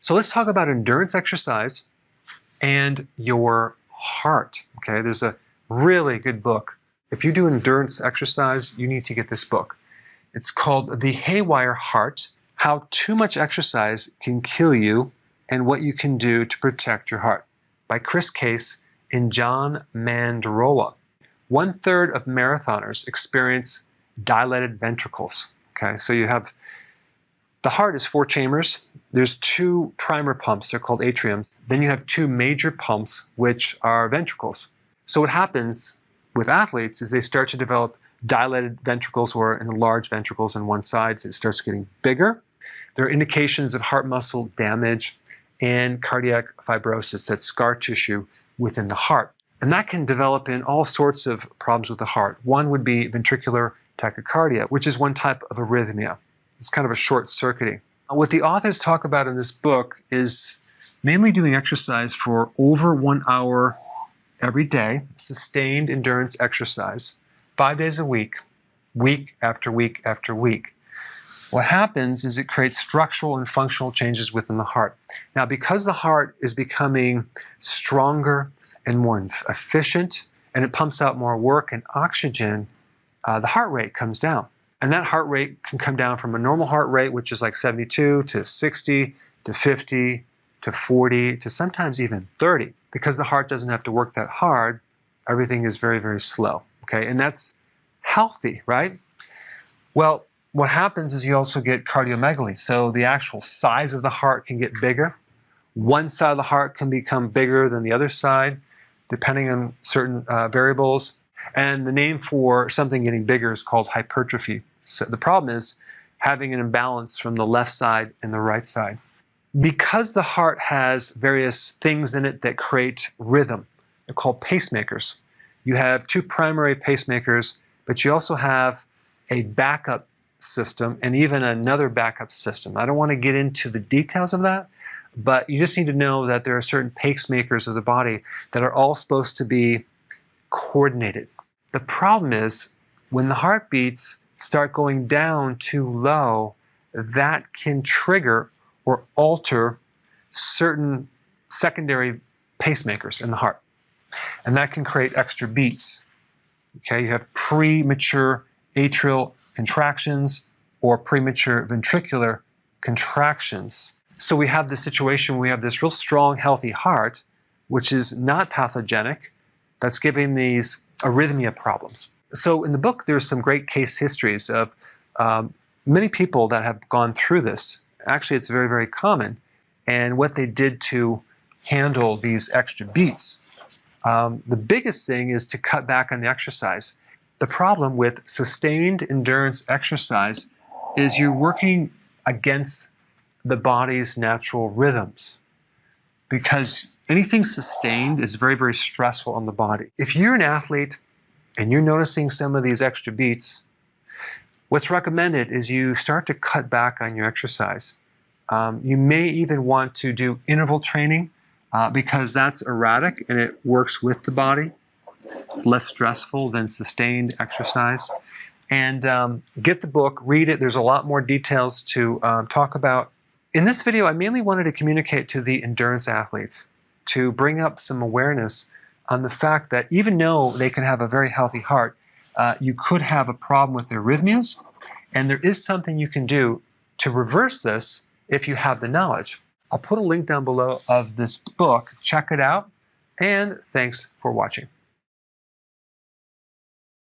So let's talk about endurance exercise and your heart. Okay, there's a really good book. If you do endurance exercise, you need to get this book. It's called The Haywire Heart: How Too Much Exercise Can Kill You and What You Can Do to Protect Your Heart, by Chris Case and John Mandarola. 1/3 of marathoners experience dilated ventricles. Okay, so you have, the heart is 4 chambers. There's 2 primer pumps, they're called atriums. Then you have 2 major pumps, which are ventricles. So what happens with athletes is they start to develop dilated ventricles or enlarged ventricles on one side. So it starts getting bigger. There are indications of heart muscle damage and cardiac fibrosis, that's scar tissue within the heart. And that can develop in all sorts of problems with the heart. One would be ventricular tachycardia, which is one type of arrhythmia. It's kind of a short circuiting. What the authors talk about in this book is mainly doing exercise for over 1 hour every day, sustained endurance exercise, 5 days a week, week after week after week. What happens is it creates structural and functional changes within the heart. Now, because the heart is becoming stronger and more efficient, and it pumps out more work and oxygen, the heart rate comes down. And that heart rate can come down from a normal heart rate, which is like 72, to 60, to 50, to 40, to sometimes even 30. Because the heart doesn't have to work that hard, everything is very, very slow. Okay, and that's healthy, right? Well, what happens is you also get cardiomegaly. So the actual size of the heart can get bigger. One side of the heart can become bigger than the other side, depending on certain variables. And the name for something getting bigger is called hypertrophy. So the problem is having an imbalance from the left side and the right side. Because the heart has various things in it that create rhythm, they're called pacemakers. You have 2 primary pacemakers, but you also have a backup system and even another backup system. I don't want to get into the details of that, but you just need to know that there are certain pacemakers of the body that are all supposed to be coordinated. The problem is when the heartbeats start going down too low, that can trigger or alter certain secondary pacemakers in the heart. And that can create extra beats. Okay, you have premature atrial contractions or premature ventricular contractions. So we have this situation where we have this real strong, healthy heart, which is not pathogenic, that's giving these arrhythmia problems. So in the book, there's some great case histories of many people that have gone through this. Actually, it's very, very common, and what they did to handle these extra beats. The biggest thing is to cut back on the exercise. The problem with sustained endurance exercise is you're working against the body's natural rhythms, because anything sustained is very, very stressful on the body. If you're an athlete and you're noticing some of these extra beats, what's recommended is you start to cut back on your exercise. You may even want to do interval training because that's erratic and it works with the body. It's less stressful than sustained exercise. And get the book, read it. There's a lot more details to talk about. In this video, I mainly wanted to communicate to the endurance athletes to bring up some awareness on the fact that even though they can have a very healthy heart, you could have a problem with their arrhythmias, and there is something you can do to reverse this if you have the knowledge. I'll put a link down below of this book. Check it out, and thanks for watching.